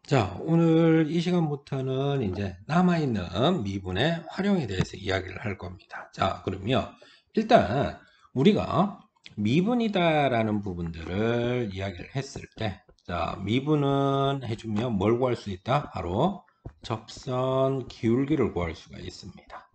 자, 오늘 이 시간부터는 이제 남아있는 미분의 활용에 대해서 이야기를 할 겁니다. 자, 그러면 일단 우리가 미분이다라는 부분들을 이야기를 했을 때, 자, 미분은 해주면 뭘 구할 수 있다? 바로 접선 기울기를 구할 수가 있습니다.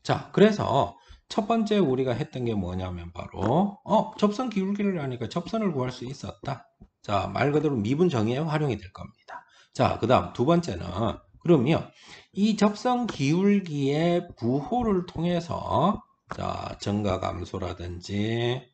자, 그래서 첫 번째 우리가 했던 게 뭐냐면 바로 접선 기울기를 하니까 접선을 구할 수 있었다. 자, 말 그대로 미분 정의에 활용이 될 겁니다. 자, 그 다음 두 번째는 그러면 이 접선 기울기의 부호를 통해서 자, 증가 감소라든지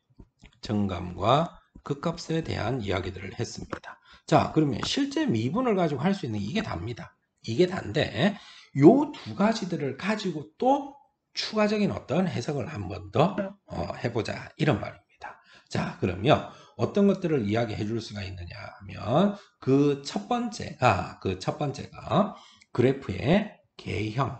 정감과 극값에 대한 이야기들을 했습니다. 자, 그러면 실제 미분을 가지고 할 수 있는 이게 답니다. 이게 단데 요 두 가지들을 가지고 또 추가적인 어떤 해석을 한 번 더 해보자 이런 말입니다. 자, 그러면 어떤 것들을 이야기해 줄 수가 있느냐 하면 그 첫 번째가 그래프의 개형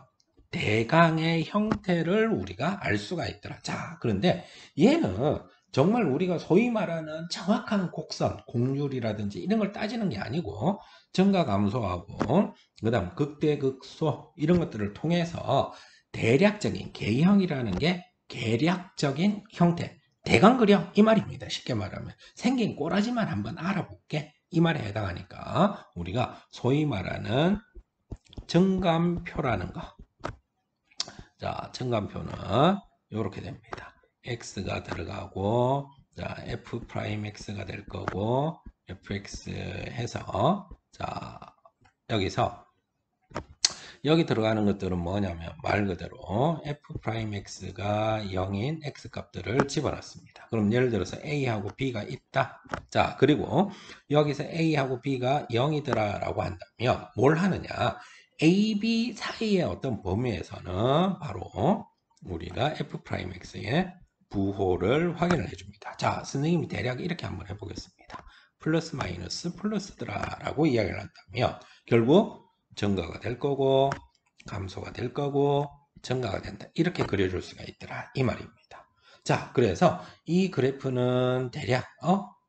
대강의 형태를 우리가 알 수가 있더라. 자, 그런데 얘는 정말 우리가 소위 말하는 정확한 곡선, 곡률이라든지 이런 걸 따지는 게 아니고 증가 감소하고 그다음 극대 극소 이런 것들을 통해서 대략적인 개형이라는 게 계략적인 형태, 대강 그려 이 말입니다. 쉽게 말하면 생긴 꼬라지만 한번 알아볼게 이 말에 해당하니까 우리가 소위 말하는 증감표라는 거. 자, 증감표는 이렇게 됩니다. x가 들어가고 자, f 프라임 x가 될 거고 fx 해서 자, 여기서 여기 들어가는 것들은 뭐냐면 말 그대로 f 프라임 x가 0인 x 값들을 집어넣습니다. 그럼 예를 들어서 a하고 b가 있다. 자, 그리고 여기서 a하고 b가 0이더라 라고 한다면 뭘 하느냐? a, b 사이의 어떤 범위에서는 바로 우리가 f 프라임 x의 부호를 확인을 해줍니다. 자, 선생님이 대략 이렇게 한번 해보겠습니다. 플러스 마이너스 플러스더라 라고 이야기를 한다면 결국 증가가 될 거고 감소가 될 거고 증가가 된다. 이렇게 그려줄 수가 있더라. 이 말입니다. 자, 그래서 이 그래프는 대략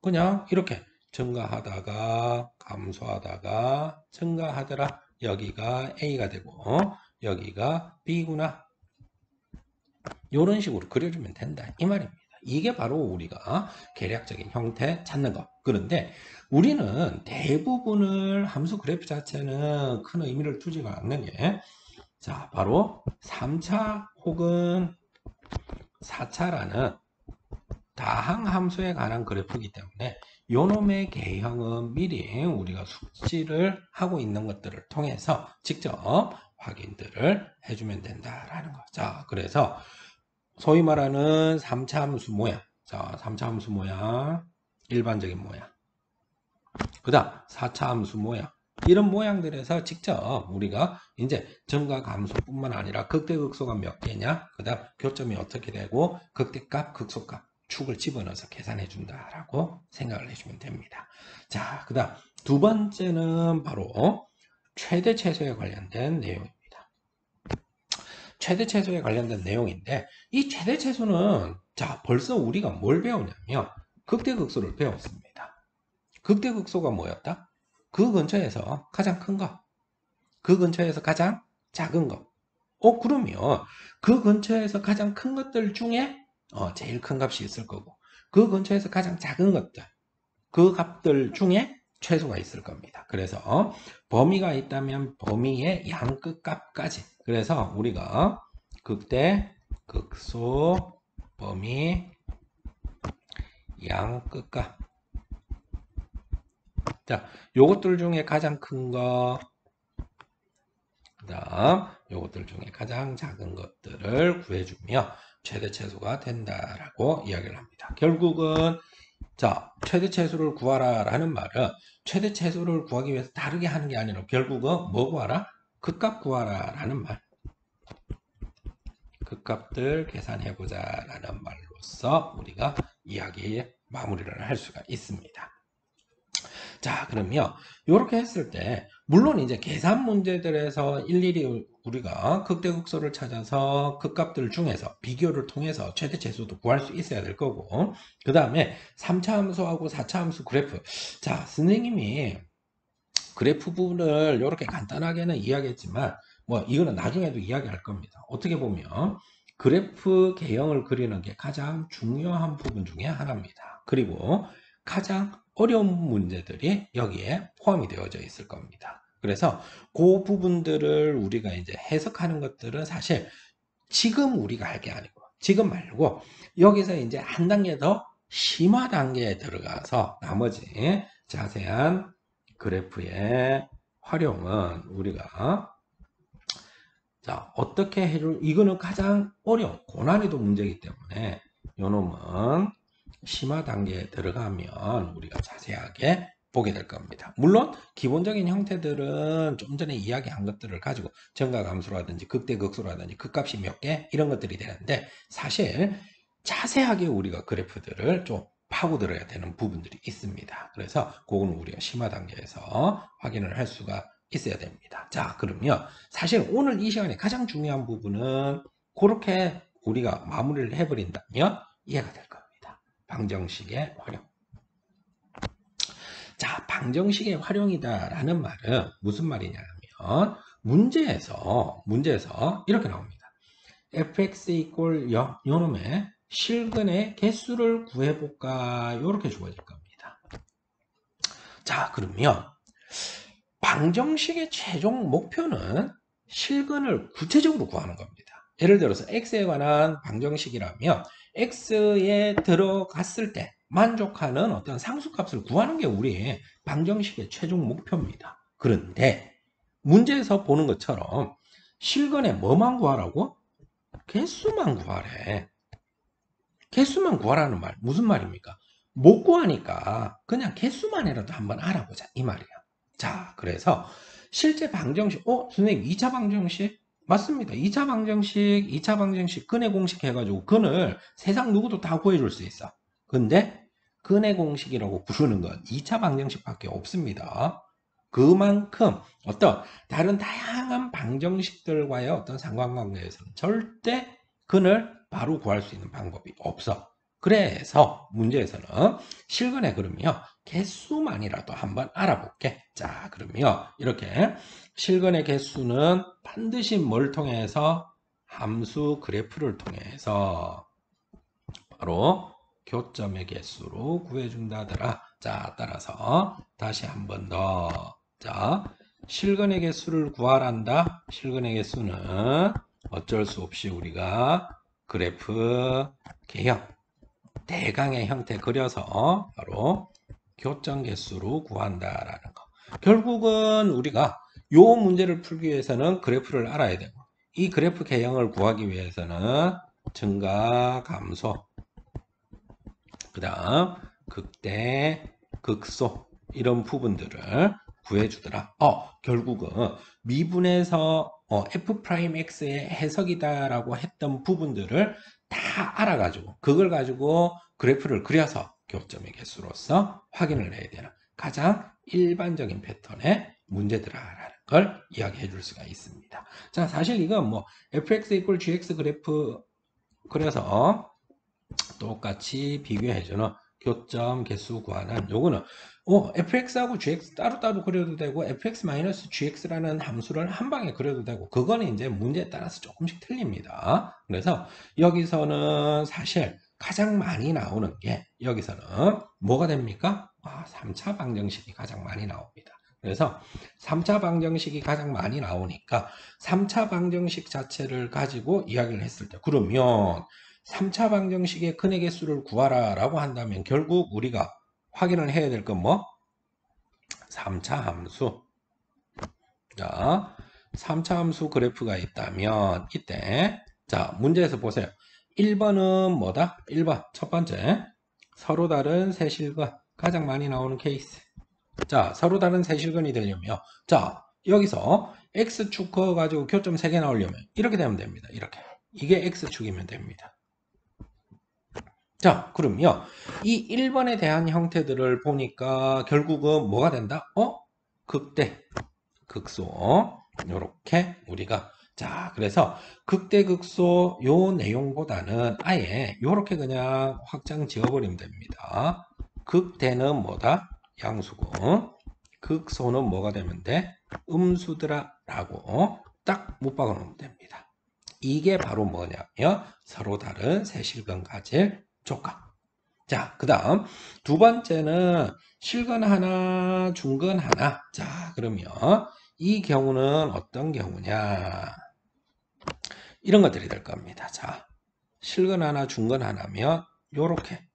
그냥 이렇게 증가하다가 감소하다가 증가하더라. 여기가 A가 되고 여기가 B구나. 이런 식으로 그려주면 된다. 이 말입니다. 이게 바로 우리가 계략적인 형태 찾는 것. 그런데 우리는 대부분을 함수 그래프 자체는 큰 의미를 두지가 않는 게 자, 바로 3차 혹은 4차라는 다항 함수에 관한 그래프이기 때문에 요놈의 개형은 미리 우리가 숙지를 하고 있는 것들을 통해서 직접 확인들을 해주면 된다라는 거. 자, 그래서 소위 말하는 3차 함수 모양. 자, 3차 함수 모양, 일반적인 모양. 그 다음 4차 함수 모양. 이런 모양들에서 직접 우리가 이제 증가 감소뿐만 아니라 극대극소가 몇 개냐, 그 다음 교점이 어떻게 되고 극대값, 극소값 축을 집어넣어서 계산해 준다라고 생각을 해주면 됩니다. 자, 그 다음 두 번째는 바로 최대 최소에 관련된 내용입니다. 최대 최소에 관련된 내용인데 이 최대 최소는 자 벌써 우리가 뭘 배우냐면 극대극소를 배웠습니다. 극대극소가 뭐였다? 그 근처에서 가장 큰 거, 그 근처에서 가장 작은 거. 그러면 그 근처에서 가장 큰 것들 중에 제일 큰 값이 있을 거고 그 근처에서 가장 작은 것들, 그 값들 중에 최소가 있을 겁니다. 그래서 범위가 있다면 범위의 양끝 값까지. 그래서 우리가 극대, 극소, 범위, 양끝 값. 자, 요것들 중에 가장 큰 거, 그 다음 요것들 중에 가장 작은 것들을 구해주며 최대 최소가 된다라고 이야기를 합니다. 결국은 자, 최대 최소를 구하라 라는 말은 최대 최소를 구하기 위해서 다르게 하는 게 아니라 결국은 뭐 구하라? 극값 구하라 라는 말. 극값들 계산해보자 라는 말로서 우리가 이야기의 마무리를 할 수가 있습니다. 자, 그러면 이렇게 했을 때 물론 이제 계산 문제들에서 일일이 우리가 극대극소를 찾아서 극값들 중에서 비교를 통해서 최대 최소도 구할 수 있어야 될 거고 그 다음에 3차 함수하고 4차 함수 그래프 자, 선생님이 그래프 부분을 이렇게 간단하게는 이야기했지만 뭐 이거는 나중에도 이야기할 겁니다. 어떻게 보면 그래프 개형을 그리는 게 가장 중요한 부분 중에 하나입니다. 그리고 가장 어려운 문제들이 여기에 포함이 되어져 있을 겁니다. 그래서 그 부분들을 우리가 이제 해석하는 것들은 사실 지금 우리가 할 게 아니고 지금 말고 여기서 이제 한 단계 더 심화 단계에 들어가서 나머지 자세한 그래프의 활용은 우리가 자 어떻게 해줄 이거는 가장 어려운 고난이도 문제이기 때문에 요놈은 심화 단계에 들어가면 우리가 자세하게 보게 될 겁니다. 물론 기본적인 형태들은 좀 전에 이야기한 것들을 가지고 정가함수라든지 극대극소라든지 극값이 몇 개 이런 것들이 되는데 사실 자세하게 우리가 그래프들을 좀 파고들어야 되는 부분들이 있습니다. 그래서 그거는 우리가 심화 단계에서 확인을 할 수가 있어야 됩니다. 자, 그러면 사실 오늘 이 시간에 가장 중요한 부분은 그렇게 우리가 마무리를 해버린다면 이해가 될 겁니다. 방정식의 활용. 자, 방정식의 활용이다라는 말은 무슨 말이냐면 문제에서 이렇게 나옵니다. fx 이꼴 0 요놈의 실근의 개수를 구해볼까 이렇게 주어질 겁니다. 자, 그러면 방정식의 최종 목표는 실근을 구체적으로 구하는 겁니다. 예를 들어서 x에 관한 방정식이라면 x에 들어갔을 때 만족하는 어떤 상수값을 구하는 게 우리의 방정식의 최종 목표입니다. 그런데 문제에서 보는 것처럼 실근에 뭐만 구하라고? 개수만 구하래. 개수만 구하라는 말 무슨 말입니까? 못 구하니까 그냥 개수만이라도 한번 알아보자 이 말이야. 자, 그래서 실제 방정식 선생님 2차 방정식 맞습니다. 2차 방정식 근의 공식 해가지고 근을 세상 누구도 다 구해줄 수 있어. 근데 근의 공식이라고 부르는 건 2차 방정식밖에 없습니다. 그만큼 어떤 다른 다양한 방정식들과의 어떤 상관관계에서는 절대 근을 바로 구할 수 있는 방법이 없어. 그래서 문제에서는 실근에 그러면 개수만이라도 한번 알아볼게. 자, 그러면 이렇게 실근의 개수는 반드시 뭘 통해서 함수 그래프를 통해서 바로 교점의 개수로 구해준다더라. 자, 따라서 다시 한번 더. 자, 실근의 개수를 구하란다. 실근의 개수는 어쩔 수 없이 우리가 그래프 개형 대강의 형태 그려서 바로 교점 개수로 구한다라는 거. 결국은 우리가 요 문제를 풀기 위해서는 그래프를 알아야 되고 이 그래프 개형을 구하기 위해서는 증가 감소 그 다음 극대 극소 이런 부분들을 구해주더라. 결국은 미분에서 f'x의 해석이다라고 했던 부분들을 다 알아가지고 그걸 가지고 그래프를 그려서 교점의 개수로서 확인을 해야 되는 가장 일반적인 패턴의 문제들아라는 걸 이야기해 줄 수가 있습니다. 자, 사실 이건 뭐 fx 이퀄 gx 그래프 그래서 똑같이 비교해주는 교점 개수 구하는 요거는 fx하고 gx 따로따로 그려도 되고 fx-gx라는 함수를 한 방에 그려도 되고 그거는 이제 문제에 따라서 조금씩 틀립니다. 그래서 여기서는 사실 가장 많이 나오는 게 여기서는 뭐가 됩니까? 3차 방정식이 가장 많이 나옵니다. 그래서 3차 방정식이 가장 많이 나오니까 3차 방정식 자체를 가지고 이야기를 했을 때 그러면 3차 방정식의 근의 개수를 구하라 라고 한다면 결국 우리가 확인을 해야 될 건 뭐? 3차 함수. 자, 3차 함수 그래프가 있다면 이때 자, 문제에서 보세요. 1번은 뭐다? 1번 첫 번째 서로 다른 세실근 가장 많이 나오는 케이스. 자, 서로 다른 세실근이 되려면 자, 여기서 X축 그어가지고 교점 3개 나오려면 이렇게 되면 됩니다. 이렇게. 이게 X축이면 됩니다. 자, 그럼요. 이 1번에 대한 형태들을 보니까 결국은 뭐가 된다? 극대, 극소. 요렇게 우리가 자, 그래서 극대, 극소 요 내용보다는 아예 요렇게 그냥 확장 지어버리면 됩니다. 극대는 뭐다? 양수근. 극소는 뭐가 되면 돼? 음수더라 라고 딱 못 박아놓으면 됩니다. 이게 바로 뭐냐면 서로 다른 세실근 가질 조건. 자, 그 다음 두 번째는 실근 하나, 중근 하나. 자, 그러면 이 경우는 어떤 경우냐? 이런 것들이 될 겁니다. 자, 실근 하나, 중근 하나면 요렇게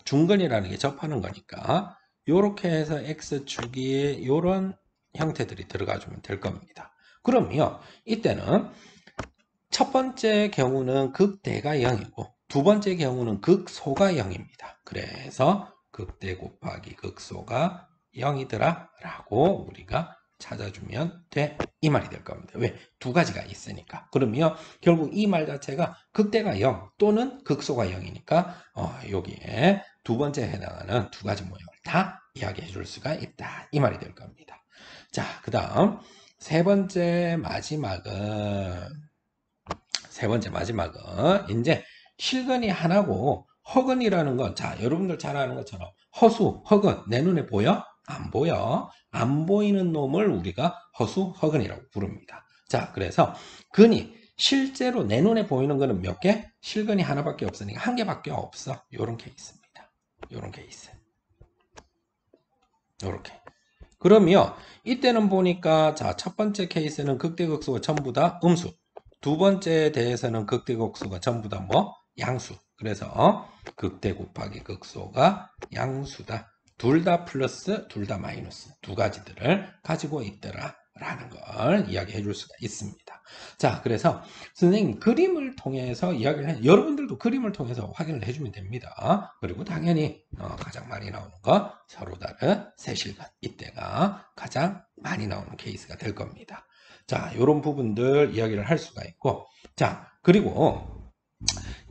중근이라는 게 접하는 거니까 요렇게 해서 X축이 요런 형태들이 들어가주면 될 겁니다. 그러면 이때는 첫 번째 경우는 극대가 0이고 두 번째 경우는 극소가 0입니다. 그래서 극대 곱하기 극소가 0이더라 라고 우리가 찾아주면 돼. 이 말이 될 겁니다. 왜? 두 가지가 있으니까. 그러면 결국 이 말 자체가 극대가 0 또는 극소가 0이니까 여기에 두 번째에 해당하는 두 가지 모양을 다 이야기해 줄 수가 있다. 이 말이 될 겁니다. 자, 그 다음 세 번째 마지막은 이제 실근이 하나고 허근이라는 건, 자, 여러분들 잘 아는 것처럼 허수, 허근 내 눈에 보여? 안 보여. 안 보이는 놈을 우리가 허수, 허근이라고 부릅니다. 자, 그래서 근이 실제로 내 눈에 보이는 거는 몇 개? 실근이 하나밖에 없으니까 한 개밖에 없어. 요런 케이스입니다. 요런 케이스. 요렇게. 그러면 이때는 보니까 자, 첫 번째 케이스는 극대극소가 전부 다 음수. 두 번째에 대해서는 극대극소가 전부 다 뭐? 양수. 그래서 극대 곱하기 극소가 양수다. 둘 다 플러스, 둘 다 마이너스. 두 가지들을 가지고 있더라. 라는 걸 이야기해 줄 수가 있습니다. 자, 그래서 선생님 그림을 통해서 이야기를 해, 여러분들도 그림을 통해서 확인을 해주면 됩니다. 그리고 당연히 가장 많이 나오는 거 서로 다른 세실근 이때가 가장 많이 나오는 케이스가 될 겁니다. 자, 이런 부분들 이야기를 할 수가 있고, 자, 그리고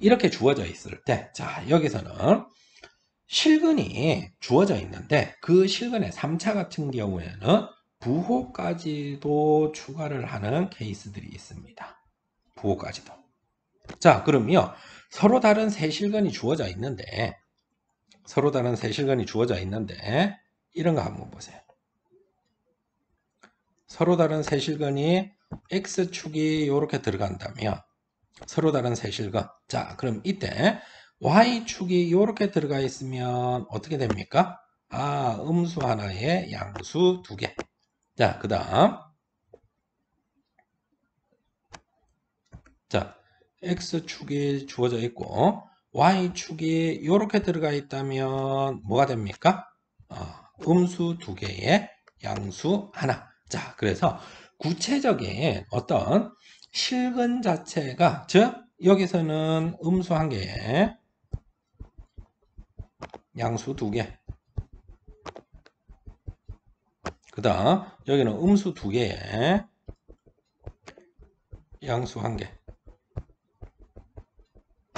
이렇게 주어져 있을 때, 자, 여기서는 실근이 주어져 있는데 그 실근의 3차 같은 경우에는 부호까지도 추가를 하는 케이스들이 있습니다. 부호까지도. 자, 그러면 서로 다른 세 실근이 주어져 있는데 이런 거 한번 보세요. 서로 다른 세 실근이 X축이 이렇게 들어간다면 서로 다른 세 실근. 자, 그럼 이때 Y축이 이렇게 들어가 있으면 어떻게 됩니까? 아, 음수 하나에 양수 두 개. 자, 그 다음 자, X축이 주어져 있고 Y축이 이렇게 들어가 있다면 뭐가 됩니까? 음수 두 개에 양수 하나. 자, 그래서 구체적인 어떤 실근 자체가, 즉 여기서는 음수 한 개에 양수 두 개, 그 다음 여기는 음수 두 개에 양수 한 개.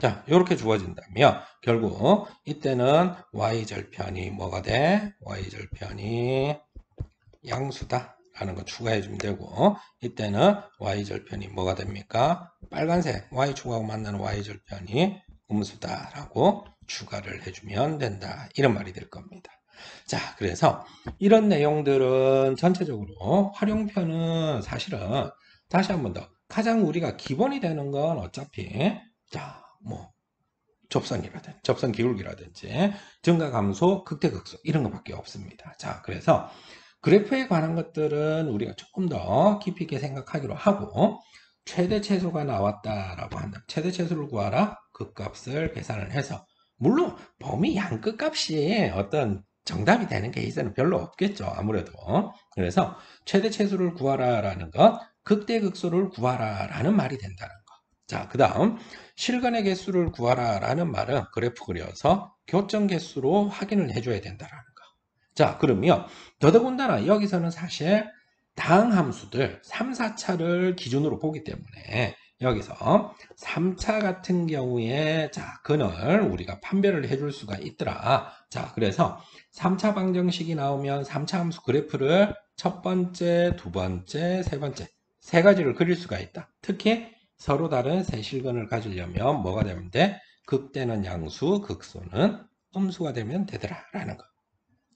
자, 이렇게 주어진다면 결국 이때는 y절편이 뭐가 돼? y절편이 양수다 라는 거 추가해 주면 되고, 이때는 y절편이 뭐가 됩니까? 빨간색 y축하고 만나는 y절편이 음수다 라고 추가를 해주면 된다, 이런 말이 될 겁니다. 자, 그래서 이런 내용들은 전체적으로 활용편은 사실은 다시 한 번 더 가장 우리가 기본이 되는 건 어차피 자, 뭐 접선이라든지 접선 기울기라든지 증가 감소 극대극소 이런 것밖에 없습니다. 자, 그래서 그래프에 관한 것들은 우리가 조금 더 깊이 있게 생각하기로 하고, 최대 최소가 나왔다라고 한다면 최대 최소를 구하라, 극값을 계산을 해서, 물론 범위 양 끝값이 어떤 정답이 되는 케이스는 별로 없겠죠, 아무래도. 그래서 최대 최소를 구하라 라는 것, 극대극소를 구하라 라는 말이 된다는 거. 자, 그 다음 실근의 개수를 구하라 라는 말은 그래프 그려서 교점 개수로 확인을 해줘야 된다라는 거. 자, 그러면 더더군다나 여기서는 사실 다항 함수들 3, 4차를 기준으로 보기 때문에 여기서 3차 같은 경우에 자, 근을 우리가 판별을 해줄 수가 있더라. 자, 그래서 3차 방정식이 나오면 3차 함수 그래프를 첫 번째, 두 번째, 세 번째 세 가지를 그릴 수가 있다. 특히 서로 다른 세 실근을 가지려면 뭐가 되면 돼? 극대는 양수, 극소는 음수가 되면 되더라 라는 거.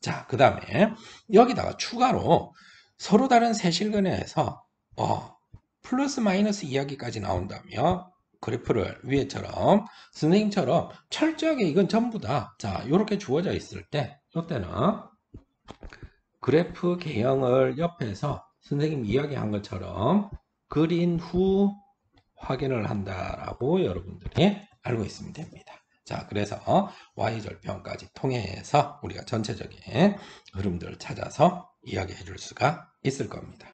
자, 그 다음에 여기다가 추가로 서로 다른 세실근해에서 플러스 마이너스 이야기까지 나온다며 그래프를 위에처럼 선생님처럼 철저하게 이건 전부 다 자, 이렇게 주어져 있을 때 이때는 그래프 개형을 옆에서 선생님 이야기한 것처럼 그린 후 확인을 한다라고 여러분들이 알고 있으면 됩니다. 자, 그래서 Y절편까지 통해서 우리가 전체적인 흐름들을 찾아서 이야기해 줄 수가 있을 겁니다.